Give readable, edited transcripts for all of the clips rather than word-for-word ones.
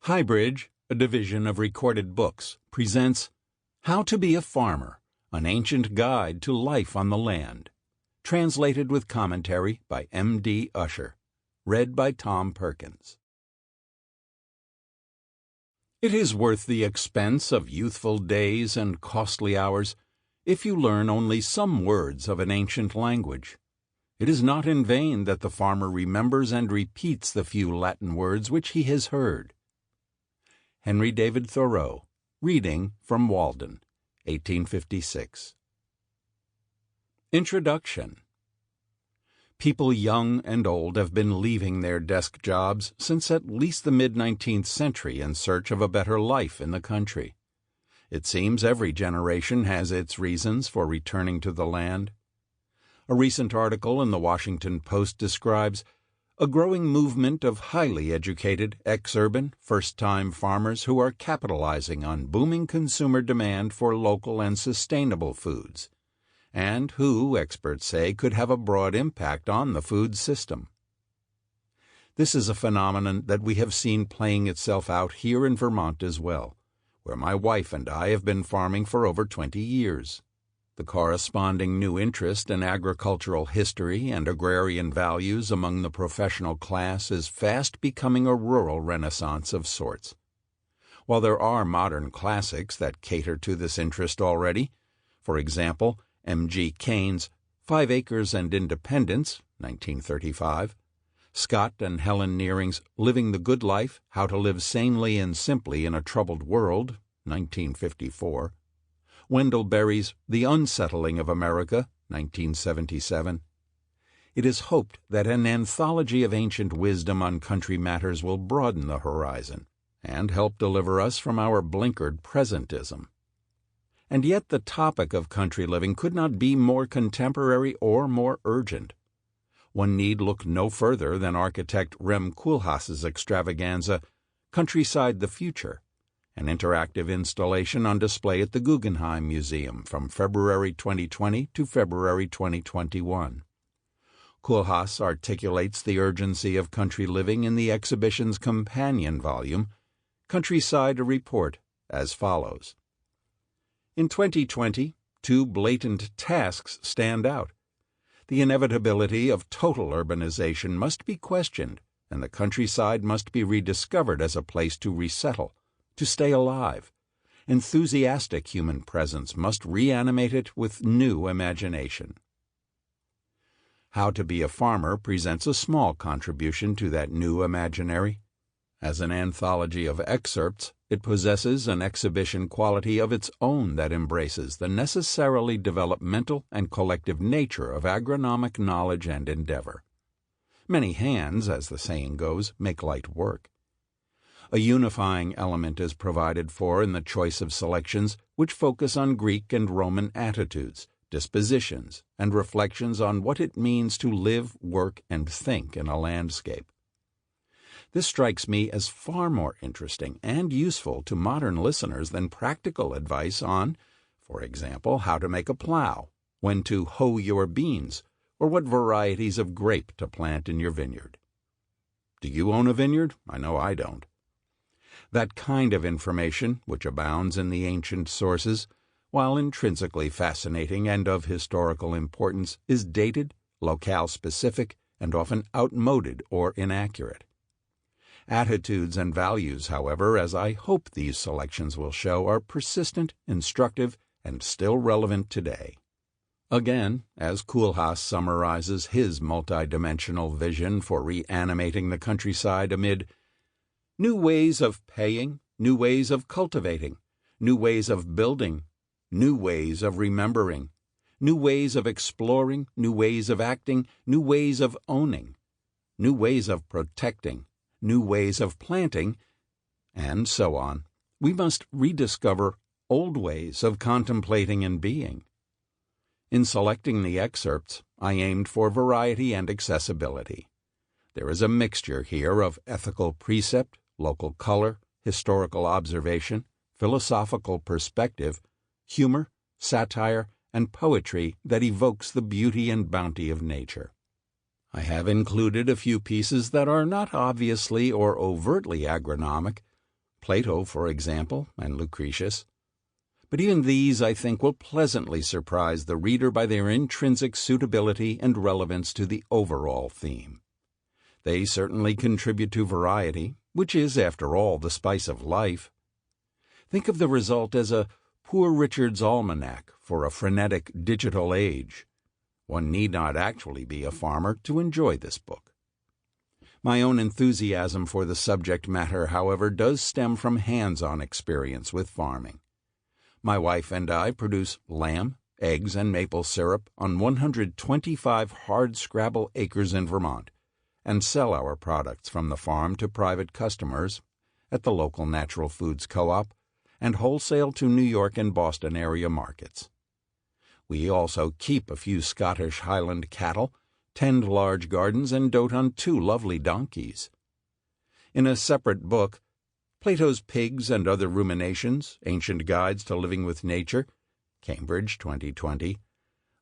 HighBridge, a division of Recorded Books, presents How to Be a Farmer, an Ancient Guide to Life on the Land. Translated with commentary by M.D. Usher. Read by Tom Perkins. It is worth the expense of youthful days and costly hours if you learn only some words of an ancient language. It is not in vain that the farmer remembers and repeats the few Latin words which he has heard. Henry David Thoreau, reading from Walden, 1856. Introduction. People young and old have been leaving their desk jobs since at least the mid-19th century in search of a better life in the country. It seems every generation has its reasons for returning to the land. A recent article in the Washington Post describes a growing movement of highly educated, ex-urban, first-time farmers who are capitalizing on booming consumer demand for local and sustainable foods, and who, experts say, could have a broad impact on the food system. This is a phenomenon that we have seen playing itself out here in Vermont as well, where my wife and I have been farming for over 20 years. The corresponding new interest in agricultural history and agrarian values among the professional class is fast becoming a rural renaissance of sorts. While there are modern classics that cater to this interest already, for example, M.G. Cain's 5 Acres and Independence, 1935, Scott and Helen Nearing's Living the Good Life, How to Live Sanely and Simply in a Troubled World, 1954, Wendell Berry's The Unsettling of America, 1977. It is hoped that an anthology of ancient wisdom on country matters will broaden the horizon and help deliver us from our blinkered presentism. And yet the topic of country living could not be more contemporary or more urgent. One need look no further than architect Rem Koolhaas's extravaganza, Countryside the Future, an interactive installation on display at the Guggenheim Museum from February 2020 to February 2021. Koolhaas articulates the urgency of country living in the exhibition's companion volume, Countryside a Report, as follows. In 2020, 2 blatant tasks stand out. The inevitability of total urbanization must be questioned, and the countryside must be rediscovered as a place to resettle, to stay alive. Enthusiastic human presence must reanimate it with new imagination. How to Be a Farmer presents a small contribution to that new imaginary. As an anthology of excerpts, it possesses an exhibition quality of its own that embraces the necessarily developmental and collective nature of agronomic knowledge and endeavor. Many hands, as the saying goes, make light work. A unifying element is provided for in the choice of selections which focus on Greek and Roman attitudes, dispositions, and reflections on what it means to live, work, and think in a landscape. This strikes me as far more interesting and useful to modern listeners than practical advice on, for example, how to make a plow, when to hoe your beans, or what varieties of grape to plant in your vineyard. Do you own a vineyard? I know I don't. That kind of information, which abounds in the ancient sources, while intrinsically fascinating and of historical importance, is dated, locale-specific, and often outmoded or inaccurate. Attitudes and values, however, as I hope these selections will show, are persistent, instructive, and still relevant today. Again, as Koolhaas summarizes his multidimensional vision for reanimating the countryside amid new ways of paying, new ways of cultivating, new ways of building, new ways of remembering, new ways of exploring, new ways of acting, new ways of owning, new ways of protecting, new ways of planting, and so on, we must rediscover old ways of contemplating and being. In selecting the excerpts, I aimed for variety and accessibility. There is a mixture here of ethical precept, local color, historical observation, philosophical perspective, humor, satire, and poetry that evokes the beauty and bounty of nature. I have included a few pieces that are not obviously or overtly agronomic, Plato, for example, and Lucretius. But even these, I think, will pleasantly surprise the reader by their intrinsic suitability and relevance to the overall theme. They certainly contribute to variety, which is, after all, the spice of life. Think of the result as a Poor Richard's Almanac for a frenetic digital age. One need not actually be a farmer to enjoy this book. My own enthusiasm for the subject matter, however, does stem from hands-on experience with farming. My wife and I produce lamb, eggs, and maple syrup on 125 hard-scrabble acres in Vermont, and sell our products from the farm to private customers at the local natural foods co-op and wholesale to New York and Boston area markets. We also keep a few Scottish Highland cattle, tend large gardens, and dote on 2 lovely donkeys. In a separate book, Plato's Pigs and Other Ruminations, Ancient Guides to Living with Nature, Cambridge 2020,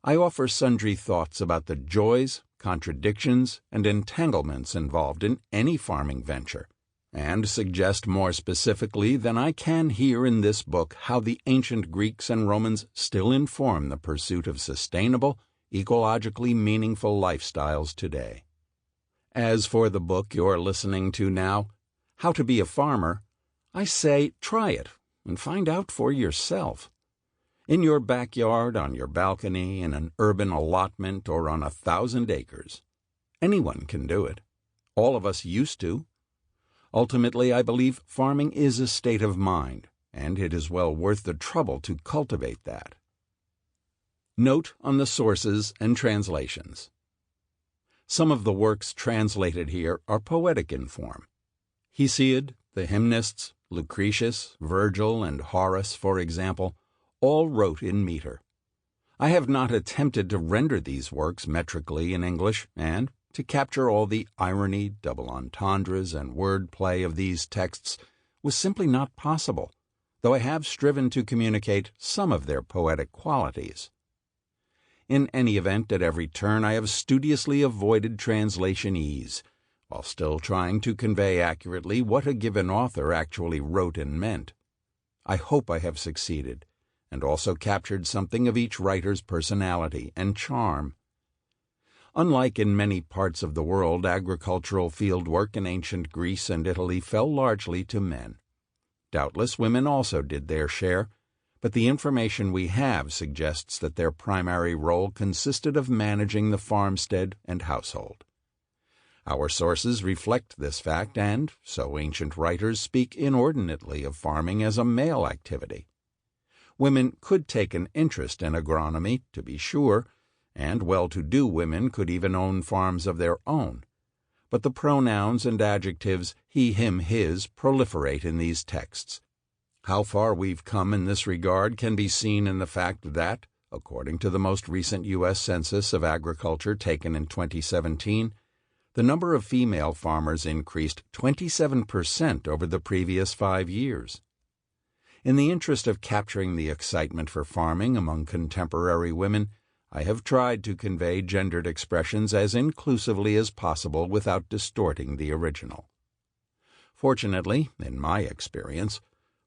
I offer sundry thoughts about the joys, contradictions, and entanglements involved in any farming venture, and suggest more specifically than I can here in this book how the ancient Greeks and Romans still inform the pursuit of sustainable, ecologically meaningful lifestyles today. As for the book you're listening to now, How to Be a Farmer, I say try it and find out for yourself. In your backyard, on your balcony, in an urban allotment, or on 1,000 acres. Anyone can do it. All of us used to. Ultimately, I believe farming is a state of mind, and it is well worth the trouble to cultivate that. Note on the sources and translations. Some of the works translated here are poetic in form. Hesiod, the hymnists, Lucretius, Virgil, and Horace, for example, all wrote in meter. I have not attempted to render these works metrically in English, and to capture all the irony, double entendres, and word play of these texts was simply not possible, though I have striven to communicate some of their poetic qualities. In any event, at every turn I have studiously avoided translation ease, while still trying to convey accurately what a given author actually wrote and meant. I hope I have succeeded, and also captured something of each writer's personality and charm. Unlike in many parts of the world, agricultural fieldwork in ancient Greece and Italy fell largely to men. Doubtless women also did their share, but the information we have suggests that their primary role consisted of managing the farmstead and household. Our sources reflect this fact, and so ancient writers speak inordinately of farming as a male activity. Women could take an interest in agronomy, to be sure, and well-to-do women could even own farms of their own. But the pronouns and adjectives he, him, his proliferate in these texts. How far we've come in this regard can be seen in the fact that, according to the most recent U.S. Census of Agriculture taken in 2017, the number of female farmers increased 27% over the previous 5 years. In the interest of capturing the excitement for farming among contemporary women, I have tried to convey gendered expressions as inclusively as possible without distorting the original. Fortunately, in my experience,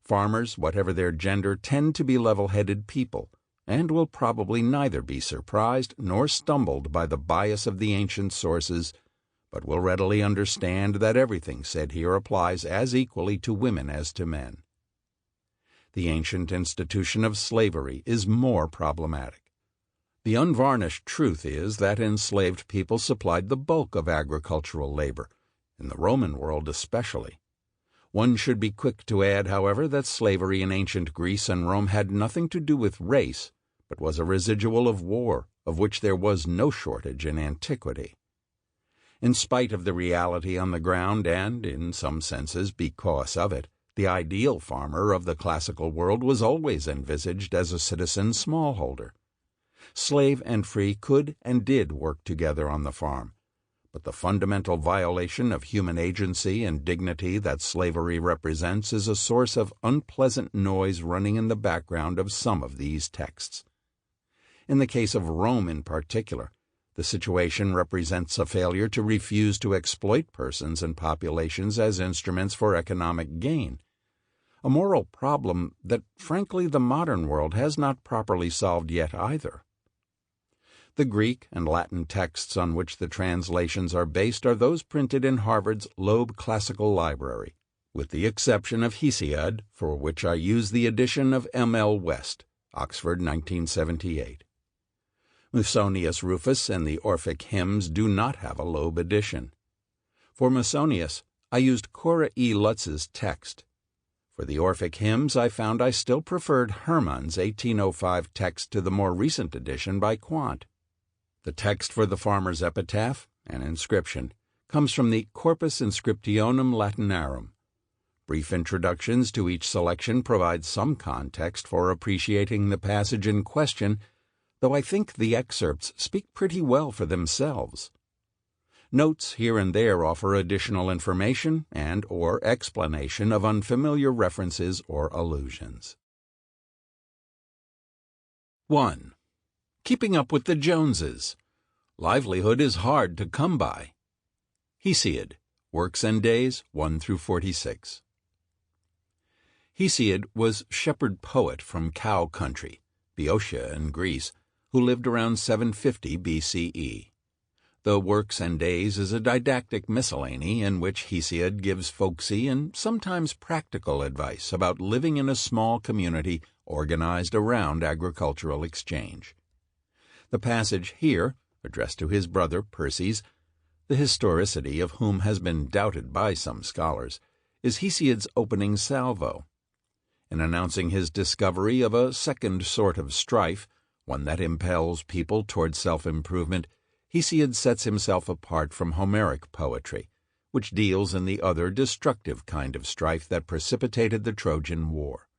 farmers, whatever their gender, tend to be level-headed people, and will probably neither be surprised nor stumbled by the bias of the ancient sources, but will readily understand that everything said here applies as equally to women as to men. The ancient institution of slavery is more problematic. The unvarnished truth is that enslaved people supplied the bulk of agricultural labor, in the Roman world especially. One should be quick to add, however, that slavery in ancient Greece and Rome had nothing to do with race, but was a residual of war, of which there was no shortage in antiquity. In spite of the reality on the ground, and, in some senses, because of it, the ideal farmer of the classical world was always envisaged as a citizen smallholder. Slave and free could and did work together on the farm, but the fundamental violation of human agency and dignity that slavery represents is a source of unpleasant noise running in the background of some of these texts. In the case of Rome in particular, the situation represents a failure to refuse to exploit persons and populations as instruments for economic gain, a moral problem that, frankly, the modern world has not properly solved yet either. The Greek and Latin texts on which the translations are based are those printed in Harvard's Loeb Classical Library, with the exception of Hesiod, for which I use the edition of M. L. West, Oxford, 1978. Musonius Rufus and the Orphic hymns do not have a Loeb edition. For Musonius, I used Cora E. Lutz's text. For the Orphic hymns, I found I still preferred Hermann's 1805 text to the more recent edition by Quant. The text for the farmer's epitaph, an inscription, comes from the Corpus Inscriptionum Latinarum. Brief introductions to each selection provide some context for appreciating the passage in question, though I think the excerpts speak pretty well for themselves. Notes here and there offer additional information and or explanation of unfamiliar references or allusions. 1. Keeping up with the Joneses. Livelihood is hard to come by. Hesiod, Works and Days, 1-46. Hesiod was shepherd poet from Cow Country, Boeotia in Greece, who lived around 750 BCE. The Works and Days is a didactic miscellany in which Hesiod gives folksy and sometimes practical advice about living in a small community organized around agricultural exchange. The passage here, addressed to his brother Perses, the historicity of whom has been doubted by some scholars, is Hesiod's opening salvo. In announcing his discovery of a second sort of strife, one that impels people toward self-improvement, Hesiod sets himself apart from Homeric poetry, which deals in the other destructive kind of strife that precipitated the Trojan War.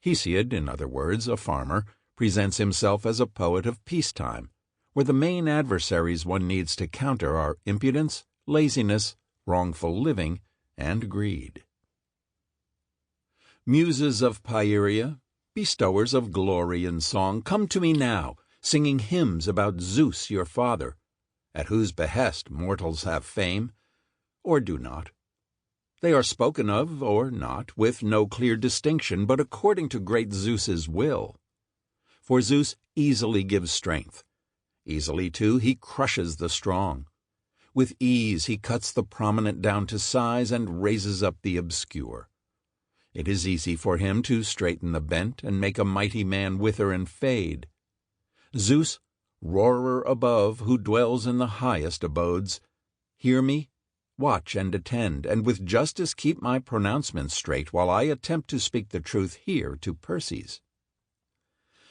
Hesiod, in other words, a farmer, presents himself as a poet of peacetime, where the main adversaries one needs to counter are impudence, laziness, wrongful living, and greed. Muses of Pieria, bestowers of glory and song, come to me now, singing hymns about Zeus your father, at whose behest mortals have fame, or do not. They are spoken of, or not, with no clear distinction, but according to great Zeus's will. For Zeus easily gives strength. Easily, too, he crushes the strong. With ease he cuts the prominent down to size and raises up the obscure. It is easy for him to straighten the bent and make a mighty man wither and fade. Zeus, roarer above, who dwells in the highest abodes, hear me, watch and attend, and with justice keep my pronouncements straight while I attempt to speak the truth here to Perses.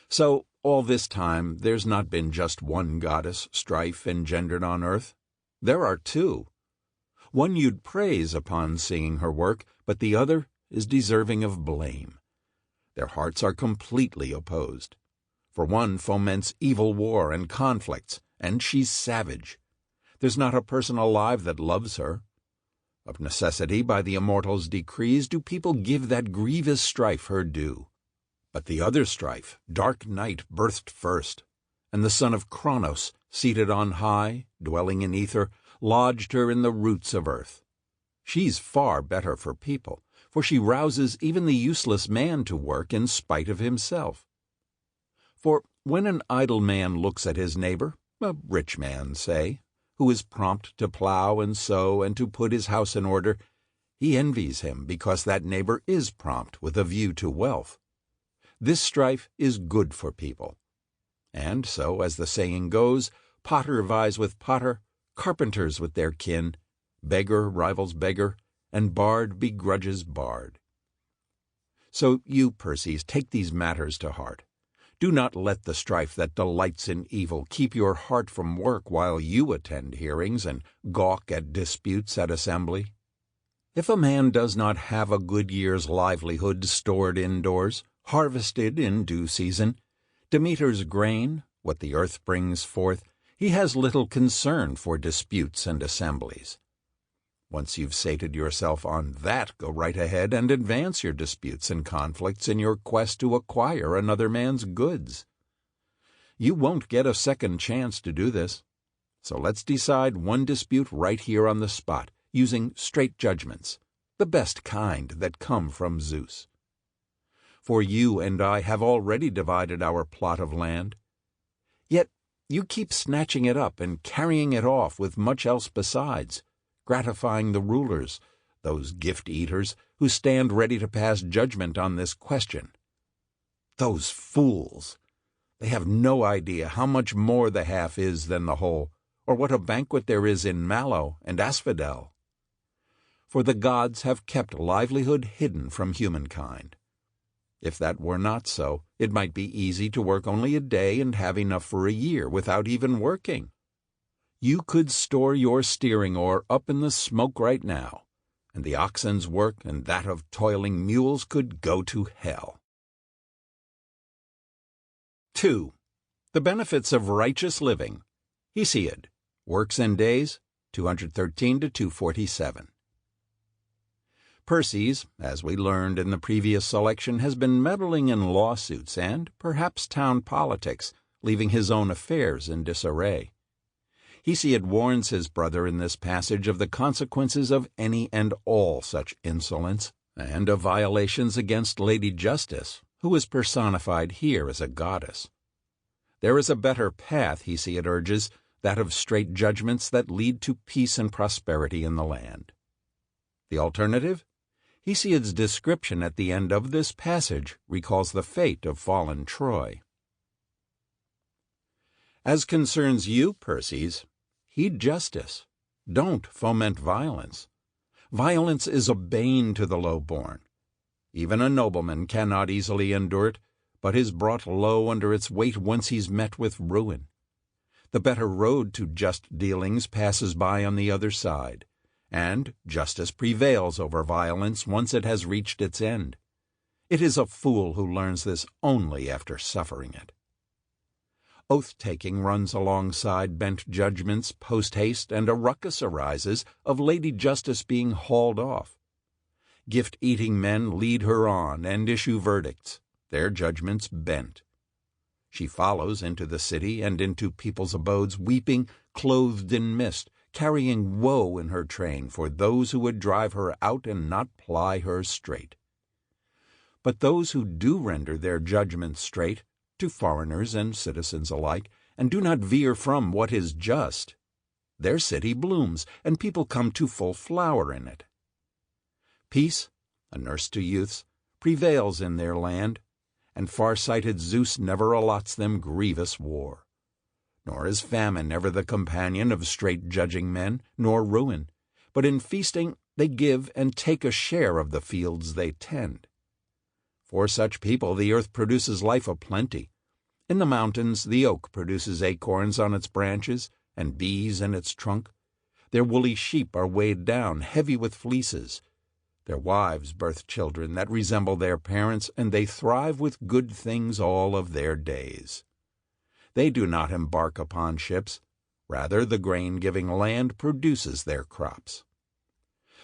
So, all this time, there's not been just one goddess strife engendered on earth. There are two. One you'd praise upon seeing her work, but the other is deserving of blame. Their hearts are completely opposed. For one foments evil war and conflicts, and she's savage. There's not a person alive that loves her. Of necessity, by the immortals' decrees, do people give that grievous strife her due. But the other strife, dark night, birthed first, and the son of Kronos, seated on high, dwelling in ether, lodged her in the roots of earth. She's far better for people, for she rouses even the useless man to work in spite of himself. For when an idle man looks at his neighbor, a rich man, say, who is prompt to plow and sow and to put his house in order, he envies him because that neighbor is prompt with a view to wealth. This strife is good for people. And so, as the saying goes, potter vies with potter, carpenters with their kin, beggar rivals beggar, and bard begrudges bard. So you, Perses, take these matters to heart. Do not let the strife that delights in evil keep your heart from work while you attend hearings and gawk at disputes at assembly. If a man does not have a good year's livelihood stored indoors, harvested in due season, Demeter's grain, what the earth brings forth, he has little concern for disputes and assemblies. Once you've sated yourself on that, go right ahead and advance your disputes and conflicts in your quest to acquire another man's goods. You won't get a second chance to do this, so let's decide one dispute right here on the spot, using straight judgments, the best kind that come from Zeus. for you and I have already divided our plot of land. Yet you keep snatching it up and carrying it off with much else besides, gratifying the rulers, those gift-eaters who stand ready to pass judgment on this question. Those fools! They have no idea how much more the half is than the whole, or what a banquet there is in mallow and asphodel. For the gods have kept livelihood hidden from humankind. If that were not so, it might be easy to work only a day and have enough for a year without even working. You could store your steering oar up in the smoke right now, and the oxen's work and that of toiling mules could go to hell. 2. The Benefits of Righteous Living. Hesiod, Works and Days, 213 to 247. Perses, as we learned in the previous selection, has been meddling in lawsuits and, perhaps, town politics, leaving his own affairs in disarray. Hesiod warns his brother in this passage of the consequences of any and all such insolence, and of violations against Lady Justice, who is personified here as a goddess. There is a better path, Hesiod urges, that of straight judgments that lead to peace and prosperity in the land. The alternative? Hesiod's description at the end of this passage recalls the fate of fallen Troy. As concerns you, Perses, heed justice. Don't foment violence. Violence is a bane to the low-born. Even a nobleman cannot easily endure it, but is brought low under its weight once he's met with ruin. The better road to just dealings passes by on the other side, and justice prevails over violence once it has reached its end. It is a fool who learns this only after suffering it. Oath-taking runs alongside bent judgments post-haste, and a ruckus arises of Lady Justice being hauled off. Gift-eating men lead her on and issue verdicts, their judgments bent. She follows into the city and into people's abodes, weeping, clothed in mist, carrying woe in her train for those who would drive her out and not ply her straight. But those who do render their judgments straight, to foreigners and citizens alike, and do not veer from what is just, their city blooms, and people come to full flower in it. Peace, a nurse to youths, prevails in their land, and far-sighted Zeus never allots them grievous war. Nor is famine ever the companion of straight-judging men, nor ruin, but in feasting they give and take a share of the fields they tend. For such people the earth produces life aplenty. In the mountains the oak produces acorns on its branches, and bees in its trunk. Their woolly sheep are weighed down, heavy with fleeces. Their wives birth children that resemble their parents, and they thrive with good things all of their days. They do not embark upon ships. Rather, the grain-giving land produces their crops.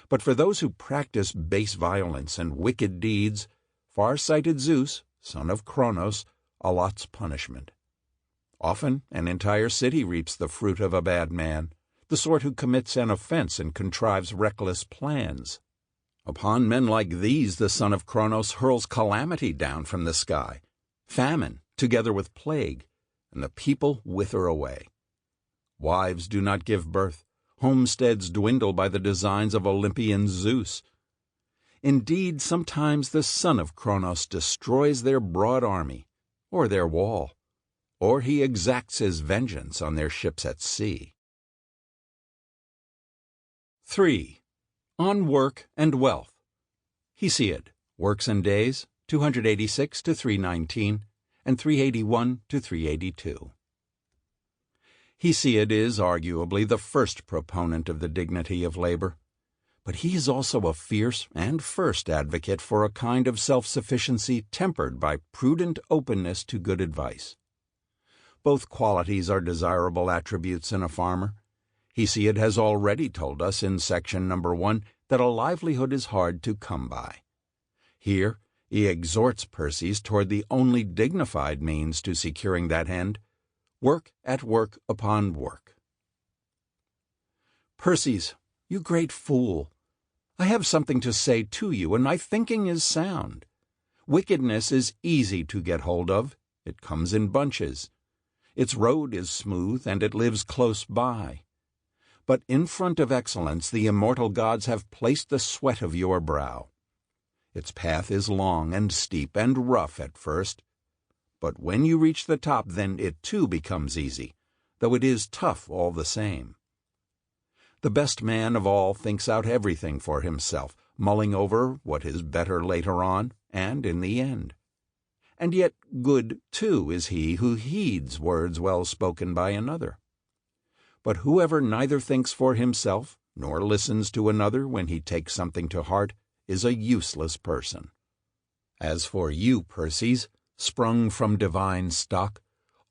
But for those who practice base violence and wicked deeds, far-sighted Zeus, son of Cronos, allots punishment. Often an entire city reaps the fruit of a bad man, the sort who commits an offense and contrives reckless plans. Upon men like these the son of Cronos hurls calamity down from the sky, famine together with plague, and the people wither away. Wives do not give birth, homesteads dwindle by the designs of Olympian Zeus. Indeed, sometimes the son of Cronos destroys their broad army, or their wall, or he exacts his vengeance on their ships at sea. 3. On Work and Wealth. Hesiod, Works and Days, 286 to 319, and 381 to 382. Hesiod is arguably the first proponent of the dignity of labor, but he is also a fierce and first advocate for a kind of self-sufficiency tempered by prudent openness to good advice. Both qualities are desirable attributes in a farmer. Hesiod has already told us in section number 1 that a livelihood is hard to come by. Here, he exhorts Perses toward the only dignified means to securing that end: work at work upon work. Perses, you great fool, I have something to say to you, and my thinking is sound. Wickedness is easy to get hold of. It comes in bunches. Its road is smooth, and it lives close by. But in front of excellence the immortal gods have placed the sweat of your brow. Its path is long and steep and rough at first, but when you reach the top, then it too becomes easy, though it is tough all the same. The best man of all thinks out everything for himself, mulling over what is better later on and in the end. And yet good, too, is he who heeds words well spoken by another. But whoever neither thinks for himself nor listens to another when he takes something to heart is a useless person. As for you, Perses, sprung from divine stock,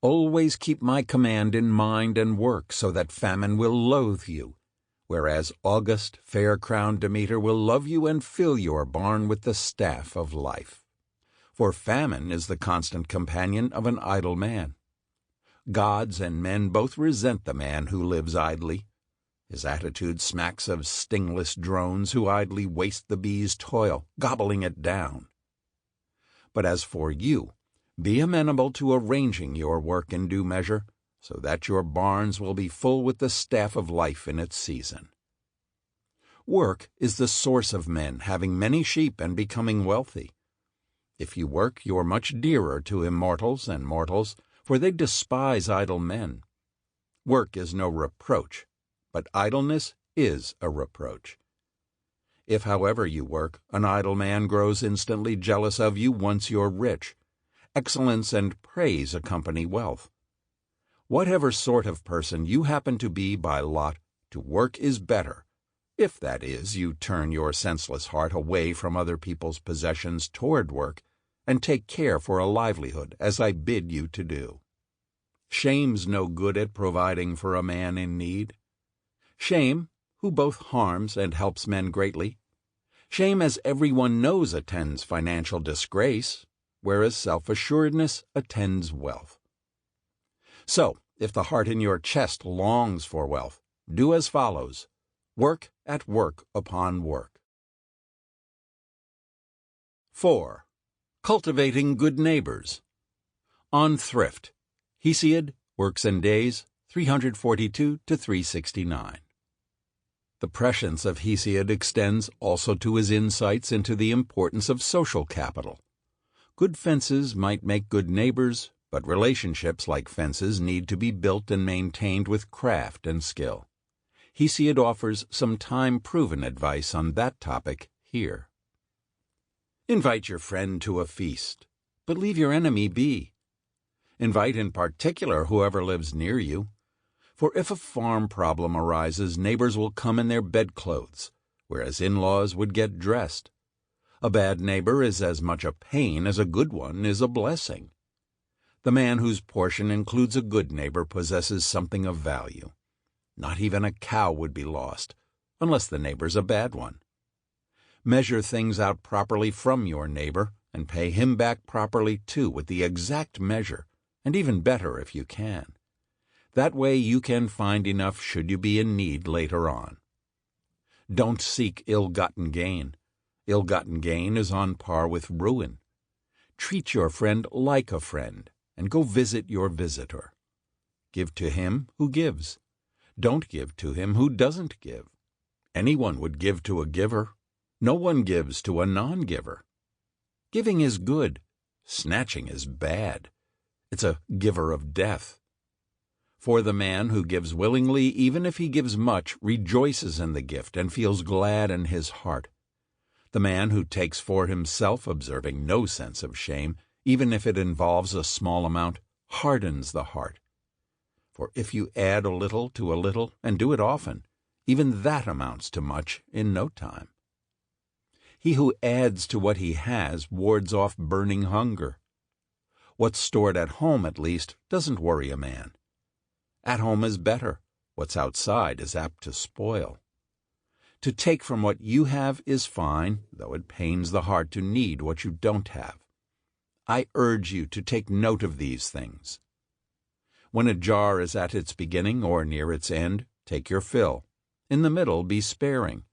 always keep my command in mind and work, so that famine will loathe you, whereas august, fair-crowned Demeter will love you and fill your barn with the staff of life. For famine is the constant companion of an idle man. Gods and men both resent the man who lives idly. His attitude smacks of stingless drones who idly waste the bee's toil, gobbling it down. But as for you, be amenable to arranging your work in due measure, so that your barns will be full with the staff of life in its season. Work is the source of men having many sheep and becoming wealthy. If you work, you are much dearer to immortals and mortals, for they despise idle men. Work is no reproach, but idleness is a reproach. If, however, you work, an idle man grows instantly jealous of you once you're rich. Excellence and praise accompany wealth. Whatever sort of person you happen to be by lot, to work is better, if, that is, you turn your senseless heart away from other people's possessions toward work, and take care for a livelihood, as I bid you to do. Shame's no good at providing for a man in need. Shame, who both harms and helps men greatly. Shame, as everyone knows, attends financial disgrace, whereas self-assuredness attends wealth. So, if the heart in your chest longs for wealth, do as follows: work at work upon work. 4. Cultivating good neighbors. On thrift. Hesiod, Works and Days, 342 to 369. The prescience of Hesiod extends also to his insights into the importance of social capital. Good fences might make good neighbors, but relationships, like fences, need to be built and maintained with craft and skill. Hesiod offers some time-proven advice on that topic here. Invite your friend to a feast, but leave your enemy be. Invite in particular whoever lives near you. For if a farm problem arises, neighbors will come in their bedclothes, whereas in-laws would get dressed. A bad neighbor is as much a pain as a good one is a blessing. The man whose portion includes a good neighbor possesses something of value. Not even a cow would be lost, unless the neighbor's a bad one. Measure things out properly from your neighbor, and pay him back properly too, with the exact measure, and even better if you can. That way you can find enough should you be in need later on. Don't seek ill-gotten gain. Ill-gotten gain is on par with ruin. Treat your friend like a friend, and go visit your visitor. Give to him who gives. Don't give to him who doesn't give. Anyone would give to a giver. No one gives to a non-giver. Giving is good. Snatching is bad. It's a giver of death. For the man who gives willingly, even if he gives much, rejoices in the gift and feels glad in his heart. The man who takes for himself, observing no sense of shame, even if it involves a small amount, hardens the heart. For if you add a little to a little, and do it often, even that amounts to much in no time. He who adds to what he has wards off burning hunger. What's stored at home, at least, doesn't worry a man. At home is better. What's outside is apt to spoil. To take from what you have is fine, though it pains the heart to need what you don't have. I urge you to take note of these things. When a jar is at its beginning or near its end, take your fill. In the middle, be sparing.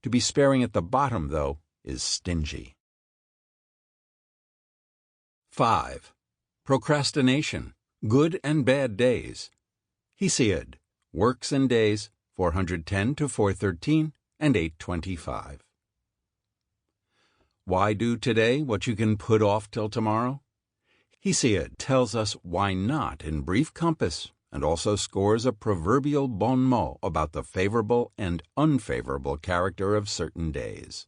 To be sparing at the bottom, though, is stingy. 5. Procrastination, good and bad days. Hesiod, Works and Days, 410 to 413 and 825. Why do today what you can put off till tomorrow? Hesiod tells us why not in brief compass, and also scores a proverbial bon mot about the favorable and unfavorable character of certain days.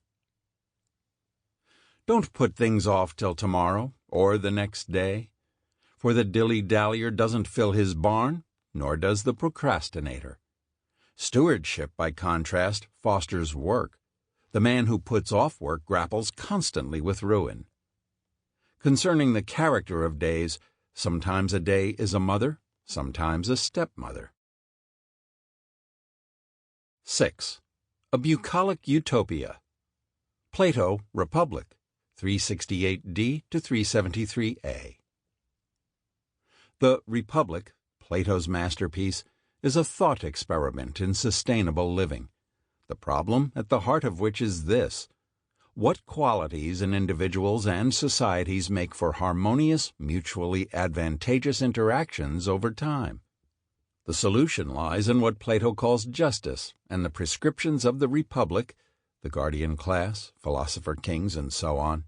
Don't put things off till tomorrow or the next day, for the dilly-dallyer doesn't fill his barn, nor does the procrastinator. Stewardship, by contrast, fosters work. The man who puts off work grapples constantly with ruin. Concerning the character of days, sometimes a day is a mother, sometimes a stepmother. 6. A bucolic utopia. Plato, Republic, 368d to 373a. The Republic, Plato's masterpiece, is a thought experiment in sustainable living, the problem at the heart of which is this: what qualities in individuals and societies make for harmonious, mutually advantageous interactions over time? The solution lies in what Plato calls justice, and the prescriptions of the Republic, the guardian class, philosopher kings, and so on,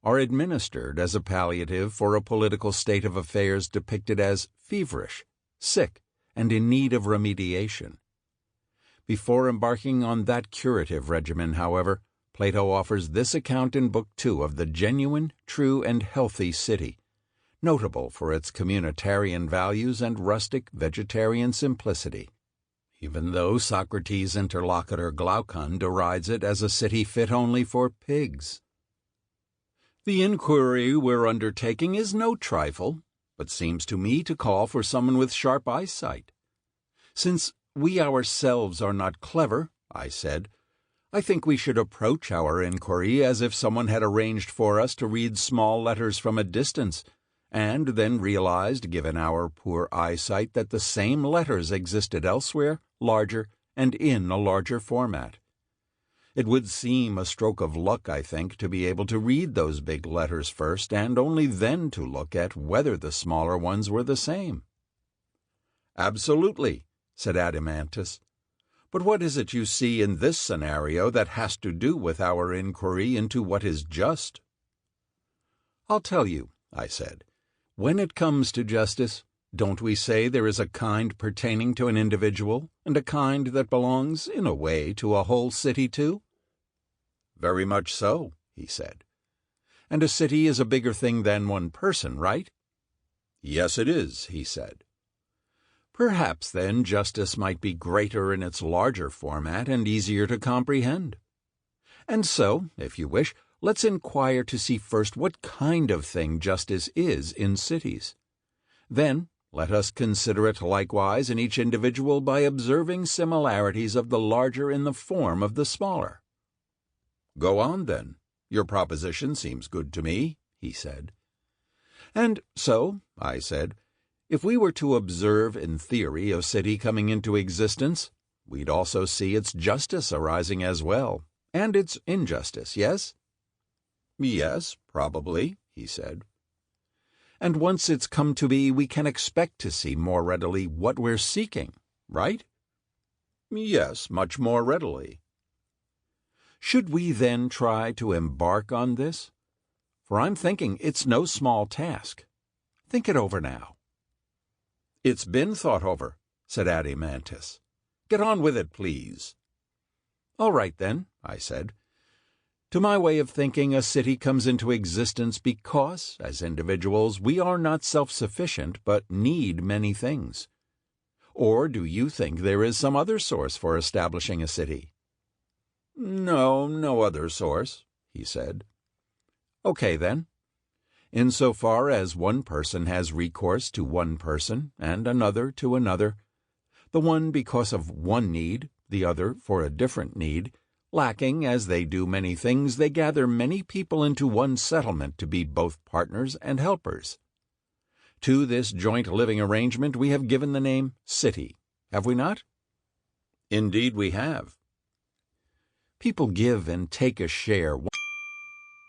are administered as a palliative for a political state of affairs depicted as feverish, sick, and in need of remediation. Before embarking on that curative regimen, however, Plato offers this account in Book 2 of the genuine, true, and healthy city, notable for its communitarian values and rustic vegetarian simplicity, even though Socrates' interlocutor Glaucon derides it as a city fit only for pigs. The inquiry we're undertaking is no trifle, but seems to me to call for someone with sharp eyesight. Since we ourselves are not clever, I said, I think we should approach our inquiry as if someone had arranged for us to read small letters from a distance, and then realized, given our poor eyesight, that the same letters existed elsewhere, larger, and in a larger format. It would seem a stroke of luck, I think, to be able to read those big letters first, and only then to look at whether the smaller ones were the same. Absolutely, said Adeimantus. But what is it you see in this scenario that has to do with our inquiry into what is just? I'll tell you, I said. When it comes to justice, don't we say there is a kind pertaining to an individual, and a kind that belongs, in a way, to a whole city too? Very much so, he said. And a city is a bigger thing than one person, right? Yes, it is, he said. Perhaps, then, justice might be greater in its larger format and easier to comprehend. And so, if you wish, let's inquire to see first what kind of thing justice is in cities. Then, let us consider it likewise in each individual by observing similarities of the larger in the form of the smaller. Go on, then. Your proposition seems good to me, he said. And so, I said, if we were to observe in theory a city coming into existence, we'd also see its justice arising as well, and its injustice, yes? Yes, probably, he said. And once it's come to be, we can expect to see more readily what we're seeking, right? Yes, much more readily. Should we then try to embark on this? For I'm thinking it's no small task. Think it over now. It's been thought over, said Adeimantus. Get on with it, please. All right, then, I said. To my way of thinking, a city comes into existence because, as individuals, we are not self-sufficient but need many things. Or do you think there is some other source for establishing a city? No other source, he said. Okay, then. Insofar as one person has recourse to one person and another to another, the one because of one need, the other for a different need, lacking as they do many things, they gather many people into one settlement to be both partners and helpers. To this joint living arrangement we have given the name city, have we not? Indeed we have. People give and take a share.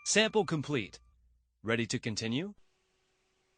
Sample complete. Ready to continue?